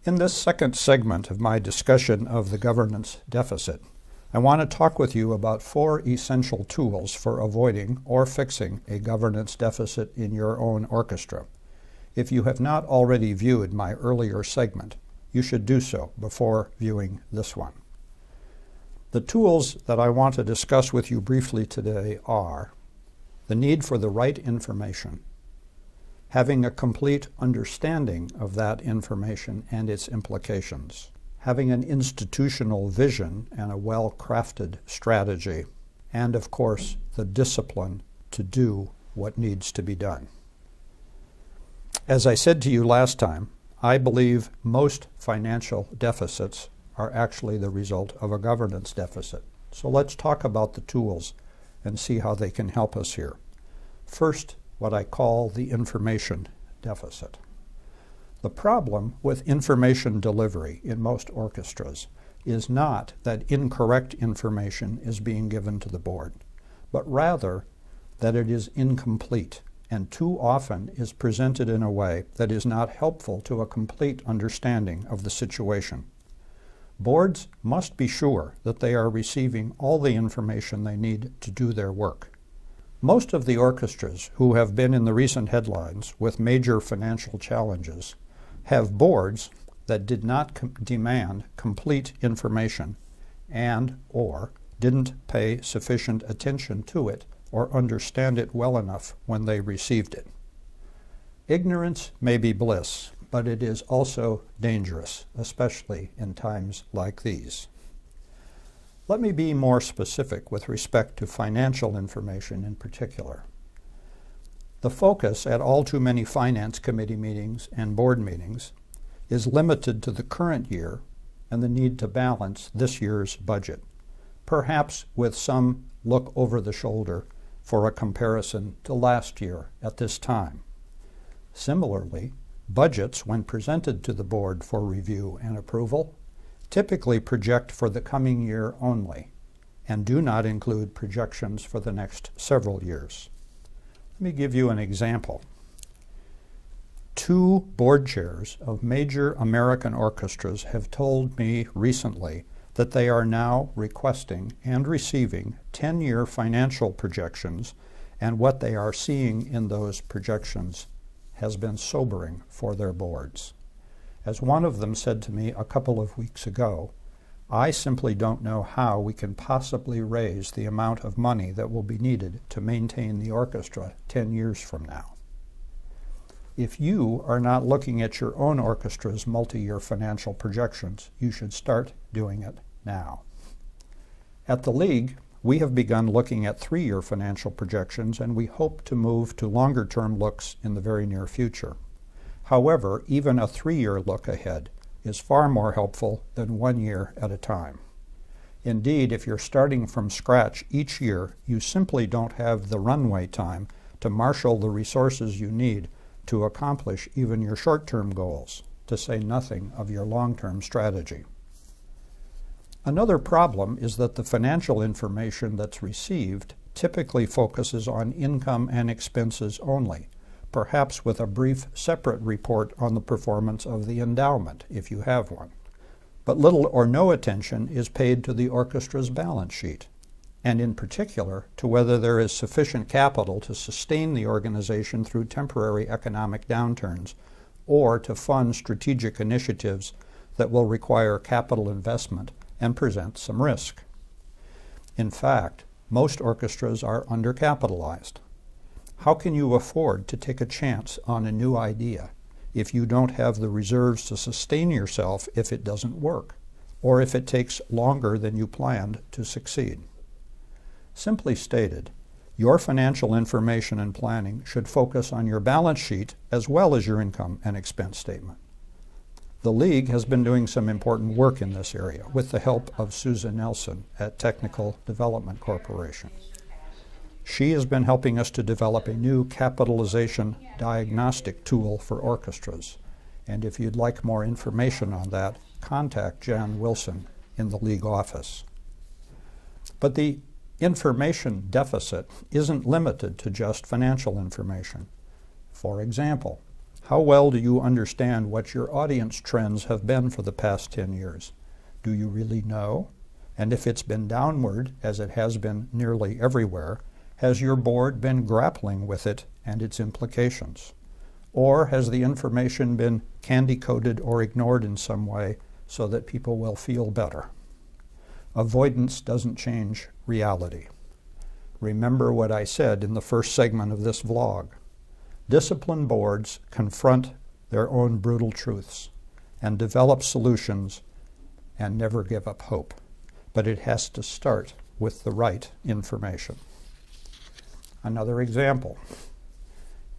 In this second segment of my discussion of the governance deficit, I want to talk with you about 4 essential tools for avoiding or fixing a governance deficit in your own orchestra. If you have not already viewed my earlier segment, you should do so before viewing this one. The tools that I want to discuss with you briefly today are the need for the right information, having a complete understanding of that information and its implications, having an institutional vision and a well-crafted strategy, and of course, the discipline to do what needs to be done. As I said to you last time, I believe most financial deficits are actually the result of a governance deficit. So let's talk about the tools and see how they can help us here. First, what I call the information deficit. The problem with information delivery in most orchestras is not that incorrect information is being given to the board, but rather that it is incomplete and too often is presented in a way that is not helpful to a complete understanding of the situation. Boards must be sure that they are receiving all the information they need to do their work. Most of the orchestras who have been in the recent headlines with major financial challenges have boards that did not demand complete information and/or didn't pay sufficient attention to it or understand it well enough when they received it. Ignorance may be bliss, but it is also dangerous, especially in times like these. Let me be more specific with respect to financial information in particular. The focus at all too many finance committee meetings and board meetings is limited to the current year and the need to balance this year's budget, perhaps with some look over the shoulder for a comparison to last year at this time. Similarly, budgets, when presented to the board for review and approval, typically project for the coming year only and do not include projections for the next several years. Let me give you an example. 2 board chairs of major American orchestras have told me recently that they are now requesting and receiving 10-year financial projections, and what they are seeing in those projections has been sobering for their boards. As one of them said to me a couple of weeks ago, I simply don't know how we can possibly raise the amount of money that will be needed to maintain the orchestra 10 years from now. If you are not looking at your own orchestra's multi-year financial projections, you should start doing it now. At the League, we have begun looking at 3-year financial projections, and we hope to move to longer-term looks in the very near future. However, even a 3-year look ahead is far more helpful than 1 year at a time. Indeed, if you're starting from scratch each year, you simply don't have the runway time to marshal the resources you need to accomplish even your short-term goals, to say nothing of your long-term strategy. Another problem is that the financial information that's received typically focuses on income and expenses only, perhaps with a brief separate report on the performance of the endowment, if you have one. But little or no attention is paid to the orchestra's balance sheet, and in particular to whether there is sufficient capital to sustain the organization through temporary economic downturns, or to fund strategic initiatives that will require capital investment and present some risk. In fact, most orchestras are undercapitalized. How can you afford to take a chance on a new idea if you don't have the reserves to sustain yourself if it doesn't work, or if it takes longer than you planned to succeed? Simply stated, your financial information and planning should focus on your balance sheet as well as your income and expense statement. The League has been doing some important work in this area with the help of Susan Nelson at Technical Development Corporation. She has been helping us to develop a new capitalization diagnostic tool for orchestras. And if you'd like more information on that, contact Jan Wilson in the League office. But the information deficit isn't limited to just financial information. For example, How well do you understand what your audience trends have been for the past 10 years? Do you really know? And if it's been downward, as it has been nearly everywhere, has your board been grappling with it and its implications? Or has the information been candy-coated or ignored in some way so that people will feel better? Avoidance doesn't change reality. Remember what I said in the first segment of this vlog. Disciplined boards confront their own brutal truths and develop solutions and never give up hope. But it has to start with the right information. Another example.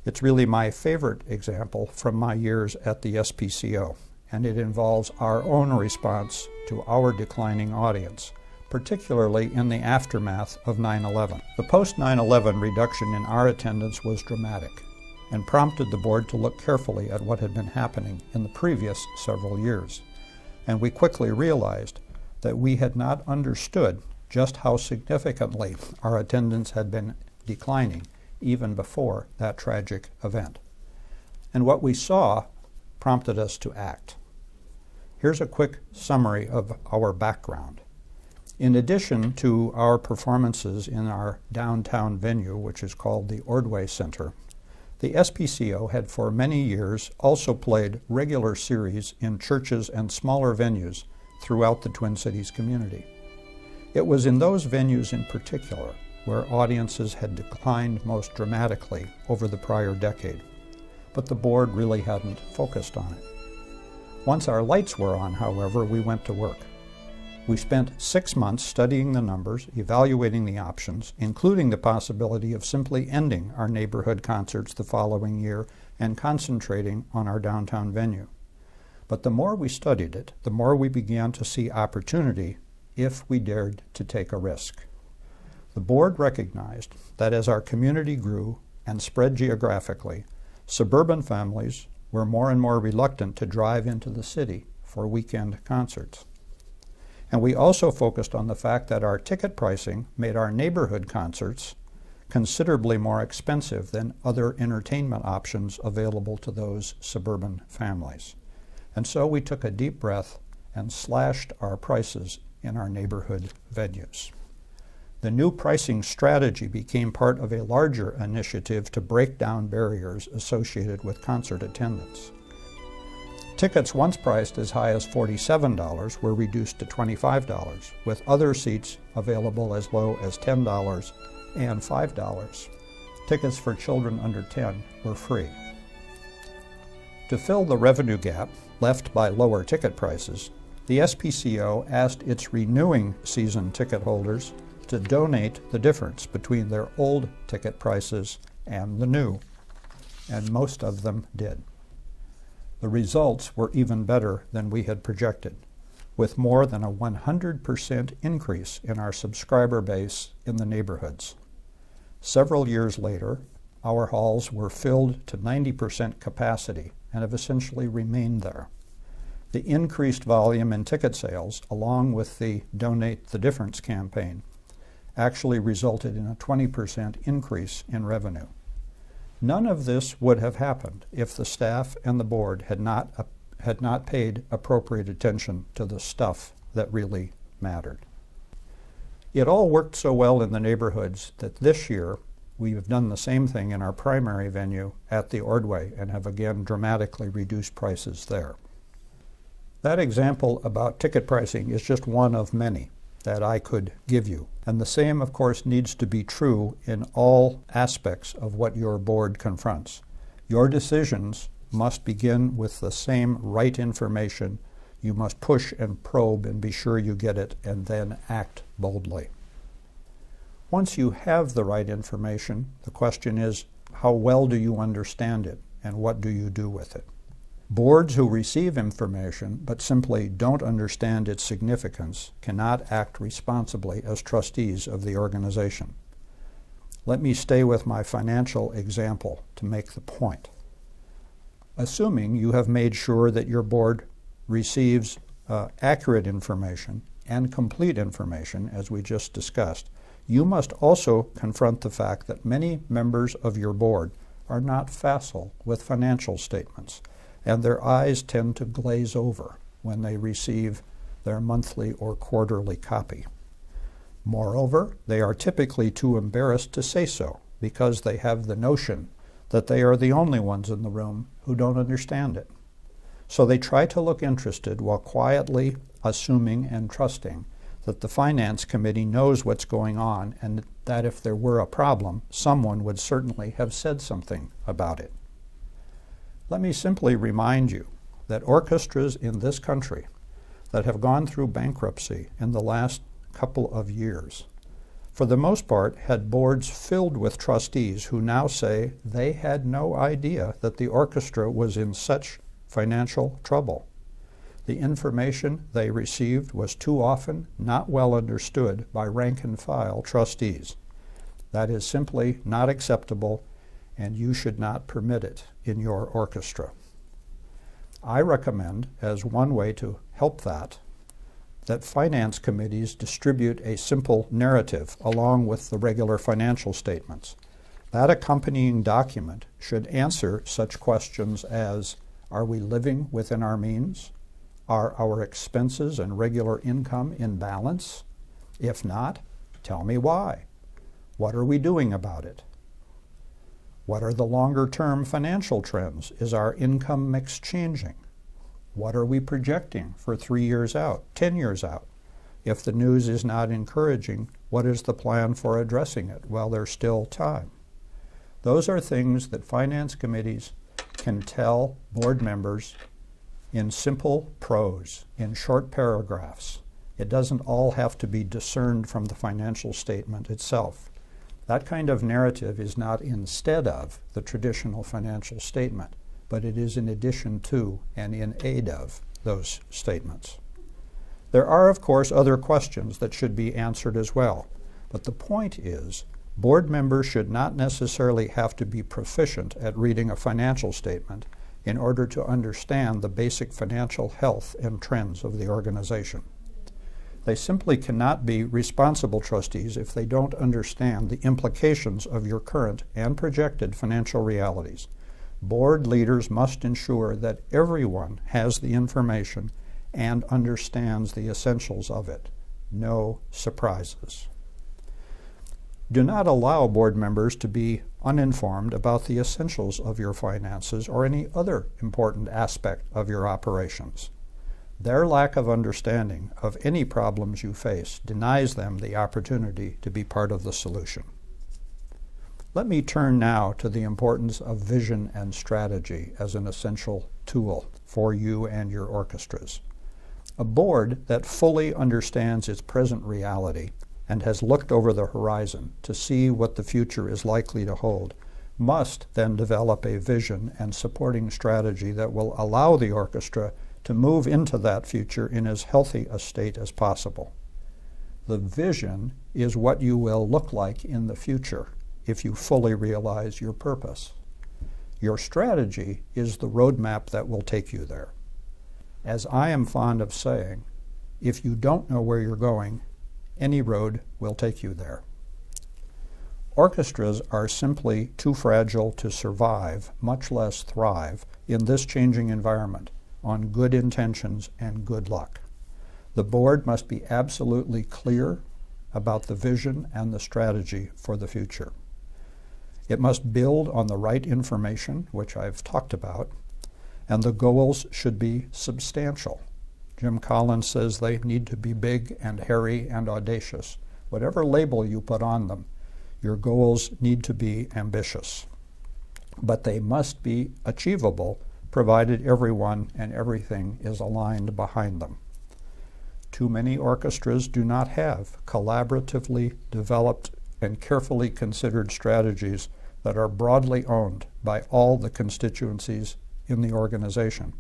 It's really my favorite example from my years at the SPCO, and it involves our own response to our declining audience, particularly in the aftermath of 9/11. The post-9/11 reduction in our attendance was dramatic and prompted the board to look carefully at what had been happening in the previous several years. And we quickly realized that we had not understood just how significantly our attendance had been declining even before that tragic event. And what we saw prompted us to act. Here's a quick summary of our background. In addition to our performances in our downtown venue, which is called the Ordway Center, the SPCO had for many years also played regular series in churches and smaller venues throughout the Twin Cities community. It was in those venues in particular where audiences had declined most dramatically over the prior decade, but the board really hadn't focused on it. Once our lights were on, however, we went to work. We spent 6 months studying the numbers, evaluating the options, including the possibility of simply ending our neighborhood concerts the following year and concentrating on our downtown venue. But the more we studied it, the more we began to see opportunity if we dared to take a risk. The board recognized that as our community grew and spread geographically, suburban families were more and more reluctant to drive into the city for weekend concerts. And we also focused on the fact that our ticket pricing made our neighborhood concerts considerably more expensive than other entertainment options available to those suburban families. And so we took a deep breath and slashed our prices in our neighborhood venues. The new pricing strategy became part of a larger initiative to break down barriers associated with concert attendance. Tickets once priced as high as $47 were reduced to $25, with other seats available as low as $10 and $5. Tickets for children under 10 were free. To fill the revenue gap left by lower ticket prices, the SPCO asked its renewing season ticket holders to donate the difference between their old ticket prices and the new, and most of them did. The results were even better than we had projected, with more than a 100% increase in our subscriber base in the neighborhoods. Several years later, our halls were filled to 90% capacity and have essentially remained there. The increased volume in ticket sales, along with the Donate the Difference campaign, actually resulted in a 20% increase in revenue. None of this would have happened if the staff and the board had not paid appropriate attention to the stuff that really mattered. It all worked so well in the neighborhoods that this year we have done the same thing in our primary venue at the Ordway and have again dramatically reduced prices there. That example about ticket pricing is just one of many that I could give you. And the same, of course, needs to be true in all aspects of what your board confronts. Your decisions must begin with the same right information. You must push and probe and be sure you get it, and then act boldly. Once you have the right information, the question is, how well do you understand it, and what do you do with it? Boards who receive information but simply don't understand its significance cannot act responsibly as trustees of the organization. Let me stay with my financial example to make the point. Assuming you have made sure that your board receives accurate information and complete information, as we just discussed, you must also confront the fact that many members of your board are not facile with financial statements, and their eyes tend to glaze over when they receive their monthly or quarterly copy. Moreover, they are typically too embarrassed to say so because they have the notion that they are the only ones in the room who don't understand it. So they try to look interested while quietly assuming and trusting that the Finance Committee knows what's going on and that if there were a problem, someone would certainly have said something about it. Let me simply remind you that orchestras in this country that have gone through bankruptcy in the last couple of years, for the most part, had boards filled with trustees who now say they had no idea that the orchestra was in such financial trouble. The information they received was too often not well understood by rank-and-file trustees. That is simply not acceptable, and you should not permit it in your orchestra. I recommend, as one way to help that finance committees distribute a simple narrative along with the regular financial statements. That accompanying document should answer such questions as, are we living within our means? Are our expenses and regular income in balance? If not, tell me why. What are we doing about it? What are the longer-term financial trends? Is our income mix changing? What are we projecting for 3 years out, 10 years out? If the news is not encouraging, what is the plan for addressing it while there's still time? Those are things that finance committees can tell board members in simple prose, in short paragraphs. It doesn't all have to be discerned from the financial statement itself. That kind of narrative is not instead of the traditional financial statement, but it is in addition to and in aid of those statements. There are, of course, other questions that should be answered as well, but the point is board members should not necessarily have to be proficient at reading a financial statement in order to understand the basic financial health and trends of the organization. They simply cannot be responsible trustees if they don't understand the implications of your current and projected financial realities. Board leaders must ensure that everyone has the information and understands the essentials of it. No surprises. Do not allow board members to be uninformed about the essentials of your finances or any other important aspect of your operations. Their lack of understanding of any problems you face denies them the opportunity to be part of the solution. Let me turn now to the importance of vision and strategy as an essential tool for you and your orchestras. A board that fully understands its present reality and has looked over the horizon to see what the future is likely to hold must then develop a vision and supporting strategy that will allow the orchestra to move into that future in as healthy a state as possible. The vision is what you will look like in the future if you fully realize your purpose. Your strategy is the roadmap that will take you there. As I am fond of saying, if you don't know where you're going, any road will take you there. Orchestras are simply too fragile to survive, much less thrive, in this changing environment on good intentions and good luck. The board must be absolutely clear about the vision and the strategy for the future. It must build on the right information, which I've talked about, and the goals should be substantial. Jim Collins says they need to be big and hairy and audacious. Whatever label you put on them, your goals need to be ambitious. But they must be achievable, provided everyone and everything is aligned behind them. Too many orchestras do not have collaboratively developed and carefully considered strategies that are broadly owned by all the constituencies in the organization.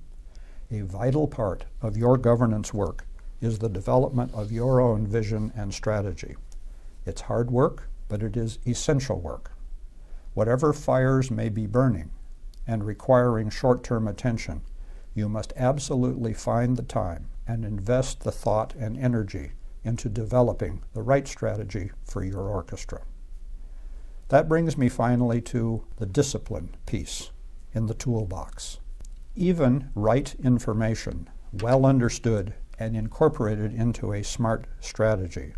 A vital part of your governance work is the development of your own vision and strategy. It's hard work, but it is essential work. Whatever fires may be burning and requiring short-term attention, you must absolutely find the time and invest the thought and energy into developing the right strategy for your orchestra. That brings me finally to the discipline piece in the toolbox. Even right information, well understood and incorporated into a smart strategy,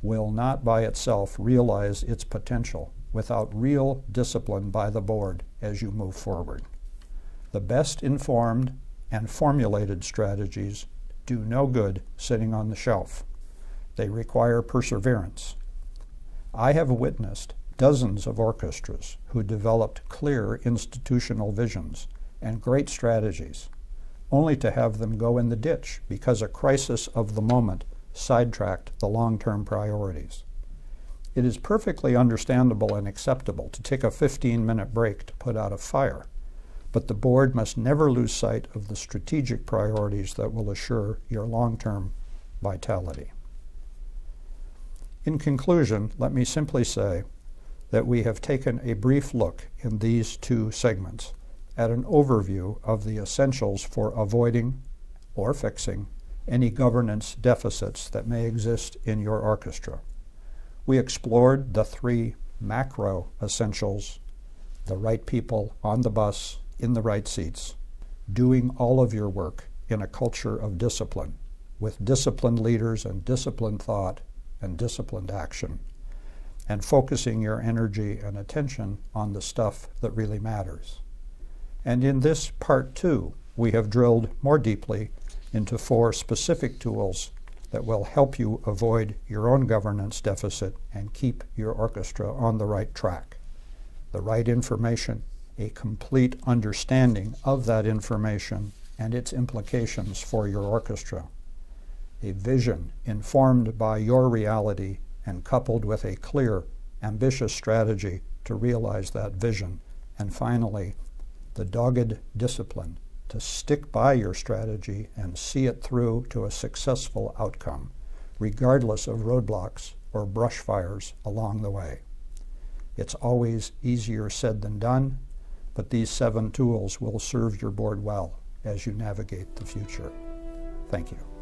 will not by itself realize its potential without real discipline by the board as you move forward. The best informed and formulated strategies do no good sitting on the shelf. They require perseverance. I have witnessed dozens of orchestras who developed clear institutional visions and great strategies, only to have them go in the ditch because a crisis of the moment sidetracked the long-term priorities. It is perfectly understandable and acceptable to take a 15-minute break to put out a fire, but the board must never lose sight of the strategic priorities that will assure your long-term vitality. In conclusion, let me simply say that we have taken a brief look in these two segments at an overview of the essentials for avoiding or fixing any governance deficits that may exist in your orchestra. We explored the three macro essentials: the right people on the bus in the right seats, doing all of your work in a culture of discipline, with disciplined leaders and disciplined thought and disciplined action, and focusing your energy and attention on the stuff that really matters. And in this part 2, we have drilled more deeply into 4 specific tools that will help you avoid your own governance deficit and keep your orchestra on the right track. The right information, a complete understanding of that information and its implications for your orchestra, a vision informed by your reality and coupled with a clear, ambitious strategy to realize that vision, and finally, the dogged discipline to stick by your strategy and see it through to a successful outcome, regardless of roadblocks or brush fires along the way. It's always easier said than done, but these 7 tools will serve your board well as you navigate the future. Thank you.